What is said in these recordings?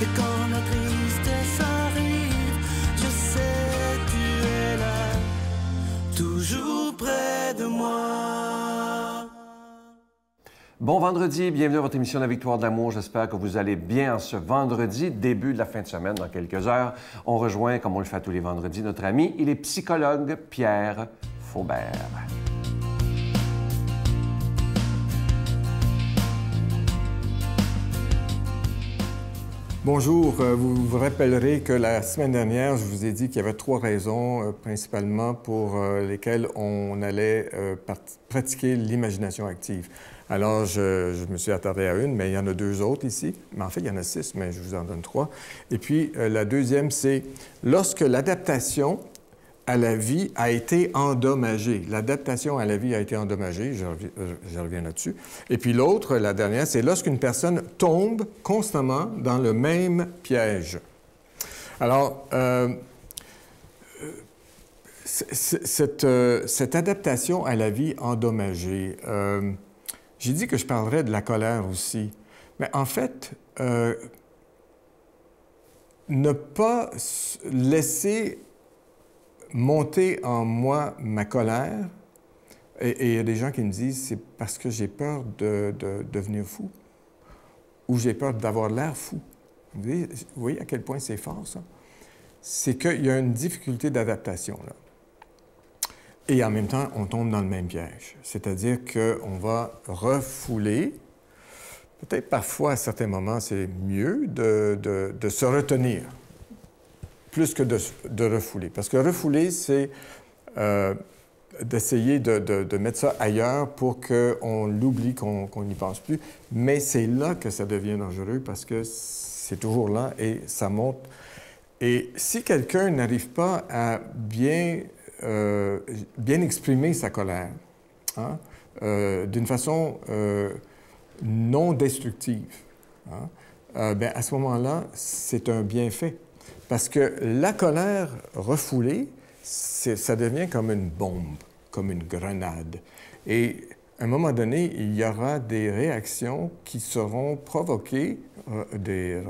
Et quand la tristesse arrive, je sais tu es là, toujours près de moi. Bon vendredi, bienvenue à votre émission La Victoire de l'amour. J'espère que vous allez bien ce vendredi, début de la fin de semaine, dans quelques heures. On rejoint, comme on le fait tous les vendredis, notre ami, il est psychologue Pierre Faubert. Bonjour, vous vous rappellerez que la semaine dernière, je vous ai dit qu'il y avait 3 raisons principalement pour lesquelles on allait pratiquer l'imagination active. Alors, je me suis attardé à une, mais il y en a 2 autres ici. Mais en fait, il y en a 6, mais je vous en donne 3. Et puis, la deuxième, c'est lorsque l'adaptation à la vie a été endommagée. L'adaptation à la vie a été endommagée, je reviens là-dessus. Et puis l'autre, la dernière, c'est lorsqu'une personne tombe constamment dans le même piège. Alors, cette adaptation à la vie endommagée, j'ai dit que je parlerais de la colère aussi. Mais en fait, ne pas laisser monter en moi ma colère, et il y a des gens qui me disent c'est parce que j'ai peur de devenir fou, ou j'ai peur d'avoir l'air fou. Vous voyez à quel point c'est fort, ça? C'est qu'il y a une difficulté d'adaptation, là. Et en même temps, on tombe dans le même piège. C'est-à-dire qu'on va refouler. Peut-être parfois, à certains moments, c'est mieux de se retenir plus que de refouler. Parce que refouler, c'est d'essayer de mettre ça ailleurs pour qu'on l'oublie, qu'on n'y pense plus. Mais c'est là que ça devient dangereux parce que c'est toujours là et ça monte. Et si quelqu'un n'arrive pas à bien exprimer sa colère, hein, d'une façon non destructive, hein, bien, à ce moment-là, c'est un bienfait. Parce que la colère refoulée, ça devient comme une bombe, comme une grenade. Et à un moment donné, il y aura des réactions qui seront provoquées, des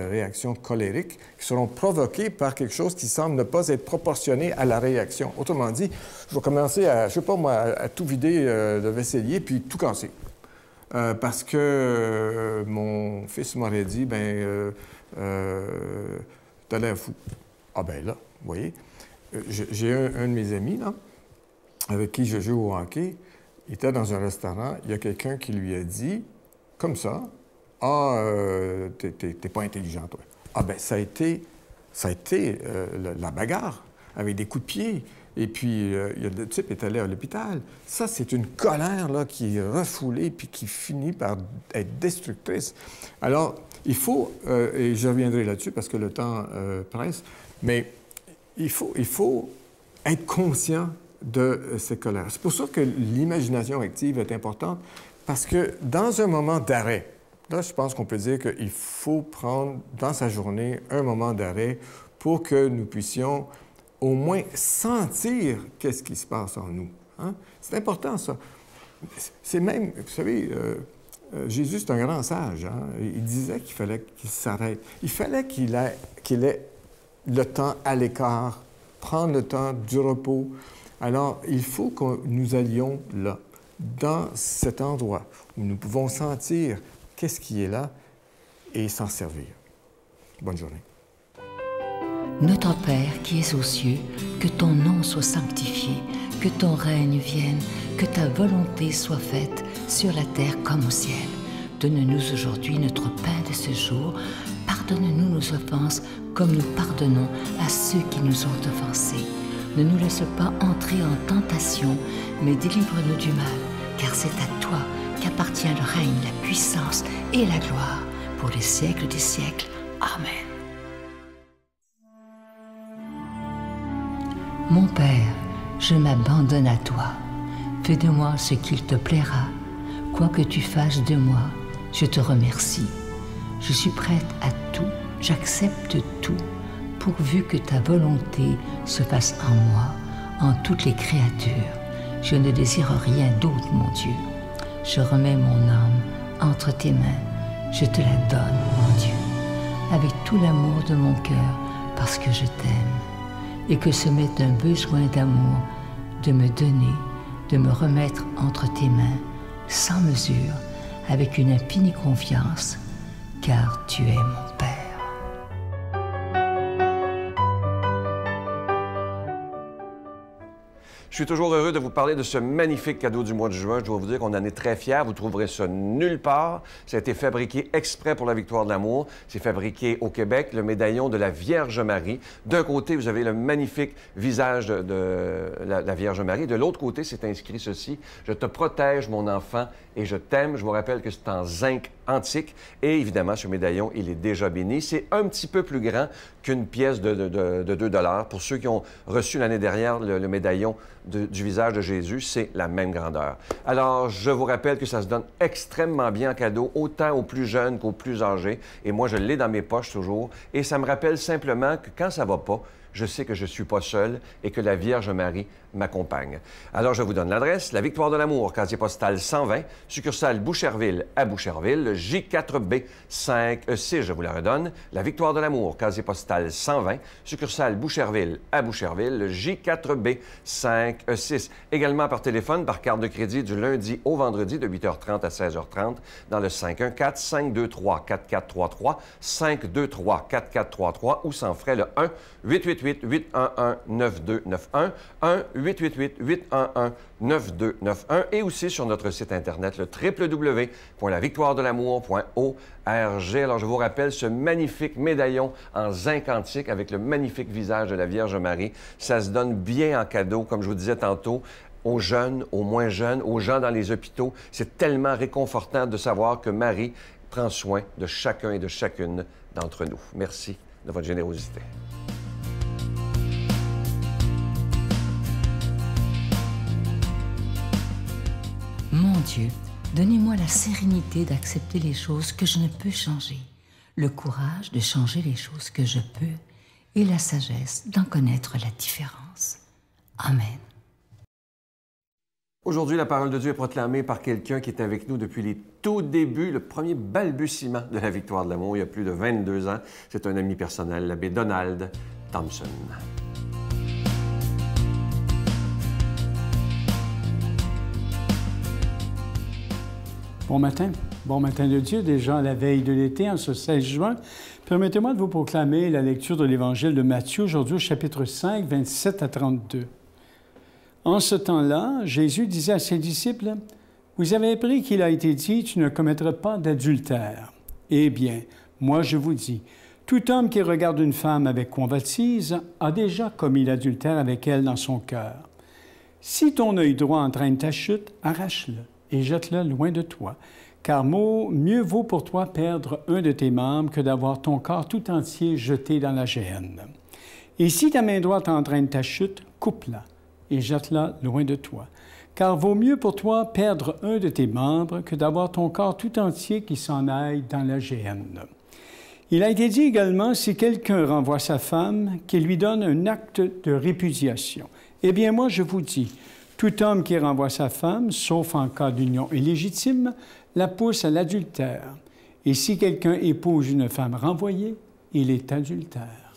réactions colériques, qui seront provoquées par quelque chose qui semble ne pas être proportionné à la réaction. Autrement dit, je vais commencer à, je sais pas moi, à tout vider le vaisselier puis tout casser. Parce que mon fils m'aurait dit, ben t'as l'air fou. Ah ben là, vous voyez, j'ai un de mes amis, là, avec qui je joue au hockey. Il était dans un restaurant, il y a quelqu'un qui lui a dit, comme ça, « Ah, t'es pas intelligent, toi. » Ah ben ça a été la bagarre, avec des coups de pied. Et puis, le type est allé à l'hôpital. Ça, c'est une colère, là, qui est refoulée puis qui finit par être destructrice. Alors, il faut, et je reviendrai là-dessus parce que le temps presse, mais il faut être conscient de ces colères. C'est pour ça que l'imagination active est importante, parce que dans un moment d'arrêt, là, je pense qu'on peut dire qu'il faut prendre dans sa journée un moment d'arrêt pour que nous puissions au moins sentir qu'est-ce qui se passe en nous. Hein? C'est important, ça. C'est même, vous savez, Jésus, c'est un grand sage. Hein? Il disait qu'il fallait qu'il s'arrête. Il fallait qu'il ait le temps à l'écart, prendre le temps du repos. Alors, il faut que nous allions là, dans cet endroit où nous pouvons sentir qu'est-ce qui est là et s'en servir. Bonne journée. Notre Père qui es aux cieux, que ton nom soit sanctifié, que ton règne vienne, que ta volonté soit faite sur la terre comme au ciel. Donne-nous aujourd'hui notre pain de ce jour. Pardonne-nous nos offenses comme nous pardonnons à ceux qui nous ont offensés. Ne nous laisse pas entrer en tentation, mais délivre-nous du mal, car c'est à toi qu'appartient le règne, la puissance et la gloire pour les siècles des siècles. Amen. Mon Père, je m'abandonne à toi. Fais de moi ce qu'il te plaira. Quoi que tu fasses de moi, je te remercie. Je suis prête à tout, j'accepte tout, pourvu que ta volonté se fasse en moi, en toutes les créatures. Je ne désire rien d'autre, mon Dieu. Je remets mon âme entre tes mains. Je te la donne, mon Dieu. avec tout l'amour de mon cœur, parce que je t'aime, et que ce m'est un besoin d'amour de me donner, de me remettre entre tes mains, sans mesure, avec une infinie confiance, car tu es mon Père. Je suis toujours heureux de vous parler de ce magnifique cadeau du mois de juin. Je dois vous dire qu'on en est très fiers. Vous trouverez ça nulle part. Ça a été fabriqué exprès pour la Victoire de l'amour. C'est fabriqué au Québec, le médaillon de la Vierge Marie. D'un côté, vous avez le magnifique visage de la Vierge Marie. De l'autre côté, c'est inscrit ceci. « Je te protège, mon enfant, et je t'aime. » Je vous rappelle que c'est en zinc antique. Et évidemment, ce médaillon, il est déjà béni. C'est un petit peu plus grand qu'une pièce de 2 $. Pour ceux qui ont reçu l'année dernière le médaillon du visage de Jésus, c'est la même grandeur. Alors, je vous rappelle que ça se donne extrêmement bien en cadeau, autant aux plus jeunes qu'aux plus âgés. Et moi, je l'ai dans mes poches toujours. Et ça me rappelle simplement que quand ça va pas, je sais que je ne suis pas seul et que la Vierge Marie m'accompagne. Alors, je vous donne l'adresse, la Victoire de l'amour, casier postal 120, succursale Boucherville à Boucherville, J4B 5E6, je vous la redonne. La Victoire de l'amour, casier postal 120, succursale Boucherville à Boucherville, J4B 5E6. Également par téléphone, par carte de crédit du lundi au vendredi de 8h30 à 16h30 dans le 514-523-4433, 523-4433 ou sans frais le 1-888-811-9291, 1-888-811-9291 et aussi sur notre site Internet, le www.lavictoiredelamour.org. Alors, je vous rappelle ce magnifique médaillon en zinc antique avec le magnifique visage de la Vierge Marie. Ça se donne bien en cadeau, comme je vous disais tantôt, aux jeunes, aux moins jeunes, aux gens dans les hôpitaux. C'est tellement réconfortant de savoir que Marie prend soin de chacun et de chacune d'entre nous. Merci de votre générosité. Mon Dieu, donnez-moi la sérénité d'accepter les choses que je ne peux changer, le courage de changer les choses que je peux et la sagesse d'en connaître la différence. Amen. Aujourd'hui, la parole de Dieu est proclamée par quelqu'un qui est avec nous depuis les tout débuts, le premier balbutiement de la Victoire de l'amour, il y a plus de 22 ans. C'est un ami personnel, l'abbé Donald Thompson. Bon matin de Dieu, déjà à la veille de l'été, en ce 16 juin. Permettez-moi de vous proclamer la lecture de l'Évangile de Matthieu, aujourd'hui au chapitre 5, 27 à 32. En ce temps-là, Jésus disait à ses disciples, « Vous avez appris qu'il a été dit, tu ne commettras pas d'adultère. Eh bien, moi je vous dis, tout homme qui regarde une femme avec convoitise a déjà commis l'adultère avec elle dans son cœur. Si ton œil droit entraîne ta chute, arrache-le et jette-le loin de toi, car mieux vaut pour toi perdre un de tes membres que d'avoir ton corps tout entier jeté dans la géhenne. Et si ta main droite entraîne ta chute, coupe-la et jette-la loin de toi, car vaut mieux pour toi perdre un de tes membres que d'avoir ton corps tout entier qui s'en aille dans la géhenne. Il a été dit également, si quelqu'un renvoie sa femme, qu'il lui donne un acte de répudiation. Eh bien, moi, je vous dis, tout homme qui renvoie sa femme, sauf en cas d'union illégitime, la pousse à l'adultère. Et si quelqu'un épouse une femme renvoyée, il est adultère.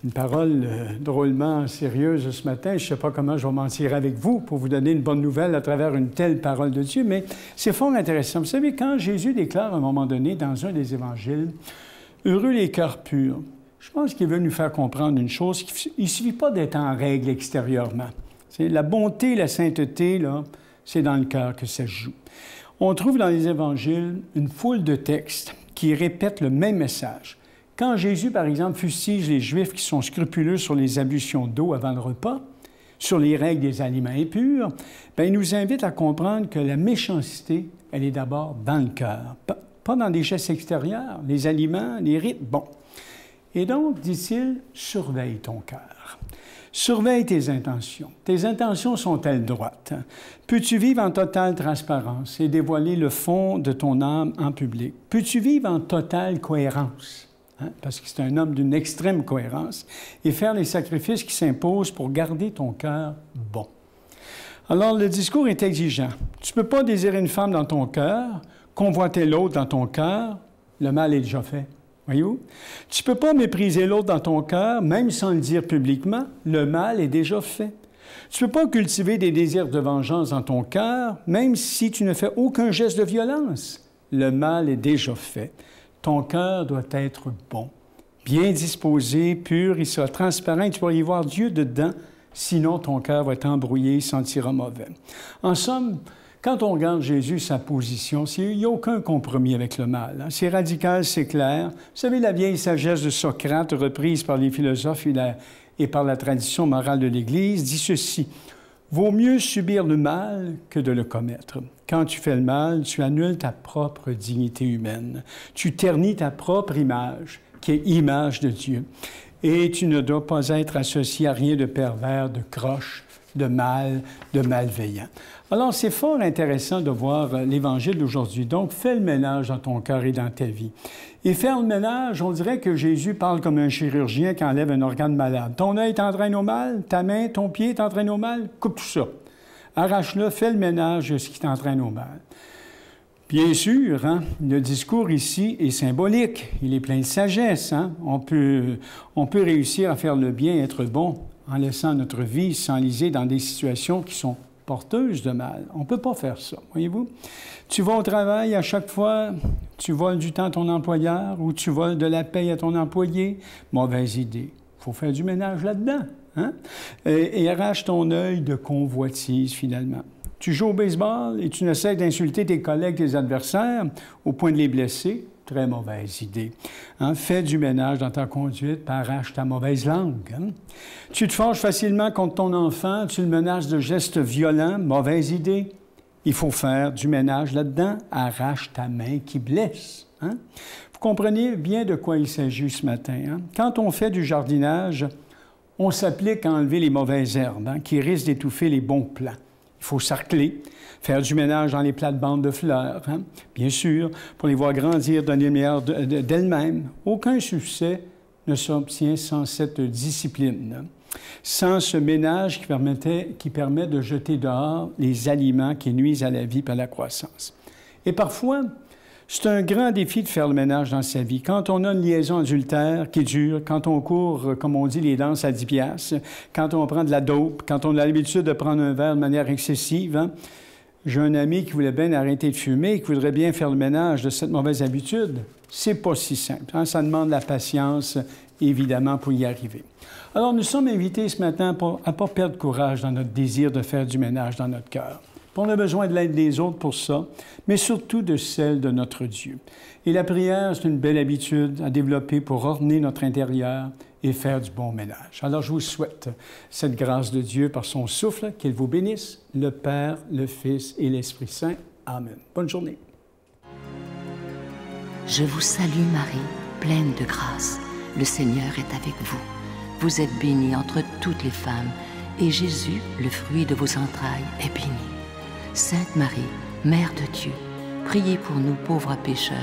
Une parole drôlement sérieuse ce matin. Je ne sais pas comment je vais m'en tirer avec vous pour vous donner une bonne nouvelle à travers une telle parole de Dieu, mais c'est fort intéressant. Vous savez, quand Jésus déclare à un moment donné dans un des évangiles, « Heureux les cœurs purs », je pense qu'il veut nous faire comprendre une chose, il ne suffit pas d'être en règle extérieurement. C'est la bonté, la sainteté, là, c'est dans le cœur que ça se joue. On trouve dans les évangiles une foule de textes qui répètent le même message. Quand Jésus, par exemple, fustige les Juifs qui sont scrupuleux sur les ablutions d'eau avant le repas, sur les règles des aliments impurs, bien, il nous invite à comprendre que la méchanceté, elle est d'abord dans le cœur, pas dans des gestes extérieurs, les aliments, les rites, bon. Et donc, dit-il, surveille ton cœur. Surveille tes intentions. Tes intentions sont-elles droites? Peux-tu vivre en totale transparence et dévoiler le fond de ton âme en public? Peux-tu vivre en totale cohérence? Parce que c'est un homme d'une extrême cohérence, et faire les sacrifices qui s'imposent pour garder ton cœur bon. Alors, le discours est exigeant. Tu ne peux pas désirer une femme dans ton cœur, convoiter l'autre dans ton cœur, le mal est déjà fait. Voyez-vous? Tu ne peux pas mépriser l'autre dans ton cœur, même sans le dire publiquement. Le mal est déjà fait. Tu ne peux pas cultiver des désirs de vengeance dans ton cœur, même si tu ne fais aucun geste de violence. Le mal est déjà fait. Ton cœur doit être bon, bien disposé, pur, il sera transparent, tu pourras y voir Dieu dedans, sinon ton cœur va être embrouillé, il sentira mauvais. En somme, quand on regarde Jésus, sa position, il n'y a aucun compromis avec le mal. Hein? C'est radical, c'est clair. Vous savez, la vieille sagesse de Socrate, reprise par les philosophes et par la tradition morale de l'Église, dit ceci. « Vaut mieux subir le mal que de le commettre. Quand tu fais le mal, tu annules ta propre dignité humaine. Tu ternis ta propre image, qui est image de Dieu. Et tu ne dois pas être associé à rien de pervers, de croche, de mal, de malveillant. » Alors, c'est fort intéressant de voir l'Évangile d'aujourd'hui. Donc, fais le ménage dans ton cœur et dans ta vie. Et faire le ménage, on dirait que Jésus parle comme un chirurgien qui enlève un organe malade. Ton œil t'entraîne au mal, ta main, ton pied t'entraîne au mal, coupe tout ça. Arrache-le, fais le ménage de ce qui t'entraîne au mal. Bien sûr, hein, le discours ici est symbolique. Il est plein de sagesse. Hein? On peut réussir à faire le bien, être bon, en laissant notre vie s'enliser dans des situations qui sont porteuse de mal. On ne peut pas faire ça, voyez-vous? Tu vas au travail, à chaque fois, tu voles du temps à ton employeur ou tu voles de la paye à ton employé. Mauvaise idée. Il faut faire du ménage là-dedans. Hein? Et arrache ton œil de convoitise, finalement. Tu joues au baseball et tu n'essaies d'insulter tes collègues, tes adversaires, au point de les blesser. Très mauvaise idée. Hein? Fais du ménage dans ta conduite, puis arrache ta mauvaise langue. Hein? Tu te fâches facilement contre ton enfant, tu le menaces de gestes violents, mauvaise idée. Il faut faire du ménage là-dedans, arrache ta main qui blesse. Hein? Vous comprenez bien de quoi il s'agit ce matin. Hein? Quand on fait du jardinage, on s'applique à enlever les mauvaises herbes hein, qui risquent d'étouffer les bons plants. Il faut sarcler, faire du ménage dans les plates-bandes de fleurs, hein? Bien sûr, pour les voir grandir, donner le meilleur d'elles-mêmes. Aucun succès ne s'obtient sans cette discipline, hein? Sans ce ménage qui permet de jeter dehors les aliments qui nuisent à la vie et à la croissance. Et parfois, c'est un grand défi de faire le ménage dans sa vie. Quand on a une liaison adultère qui dure, quand on court, comme on dit, les danses à 10 piastres, quand on prend de la dope, quand on a l'habitude de prendre un verre de manière excessive. Hein? J'ai un ami qui voulait bien arrêter de fumer et qui voudrait bien faire le ménage de cette mauvaise habitude. C'est pas si simple. Hein? Ça demande de la patience, évidemment, pour y arriver. Alors, nous sommes invités ce matin à ne pas perdre courage dans notre désir de faire du ménage dans notre cœur. On a besoin de l'aide des autres pour ça, mais surtout de celle de notre Dieu. Et la prière, c'est une belle habitude à développer pour orner notre intérieur et faire du bon ménage. Alors, je vous souhaite cette grâce de Dieu par son souffle, qu'il vous bénisse, le Père, le Fils et l'Esprit Saint. Amen. Bonne journée. Je vous salue Marie, pleine de grâce. Le Seigneur est avec vous. Vous êtes bénie entre toutes les femmes, et Jésus, le fruit de vos entrailles, est béni. Sainte Marie, Mère de Dieu, priez pour nous pauvres pécheurs,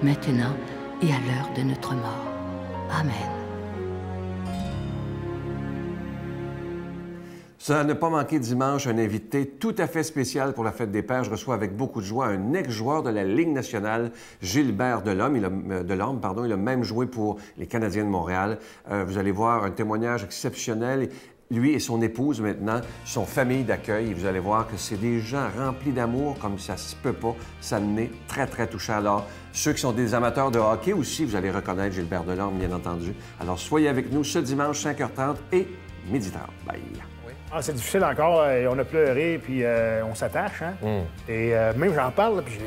maintenant et à l'heure de notre mort. Amen. Ça n'a pas manqué dimanche, un invité tout à fait spécial pour la Fête des Pères. Je reçois avec beaucoup de joie un ex-joueur de la Ligue nationale, Gilbert Delorme. Il a même joué pour les Canadiens de Montréal. Vous allez voir un témoignage exceptionnel. Lui et son épouse, maintenant, sont famille d'accueil. Et vous allez voir que c'est des gens remplis d'amour comme ça se peut pas. Ça me est très, très touchant. Alors, ceux qui sont des amateurs de hockey aussi, vous allez reconnaître Gilbert Delorme, bien entendu. Alors, soyez avec nous ce dimanche, 5h30 et 12h30. Bye! Oui. Ah, c'est difficile encore. On a pleuré, puis on s'attache. Hein? Et même j'en parle, puis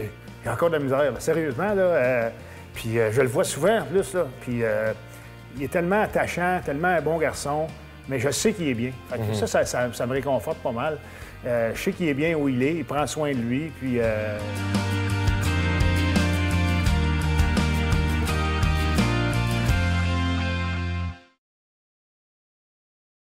j'ai encore de la misère. Sérieusement, là. Puis je le vois souvent, en plus. Là. Puis il est tellement attachant, tellement un bon garçon. Mais je sais qu'il est bien. Fait que ça me réconforte pas mal. Je sais qu'il est bien où il est, il prend soin de lui, puis...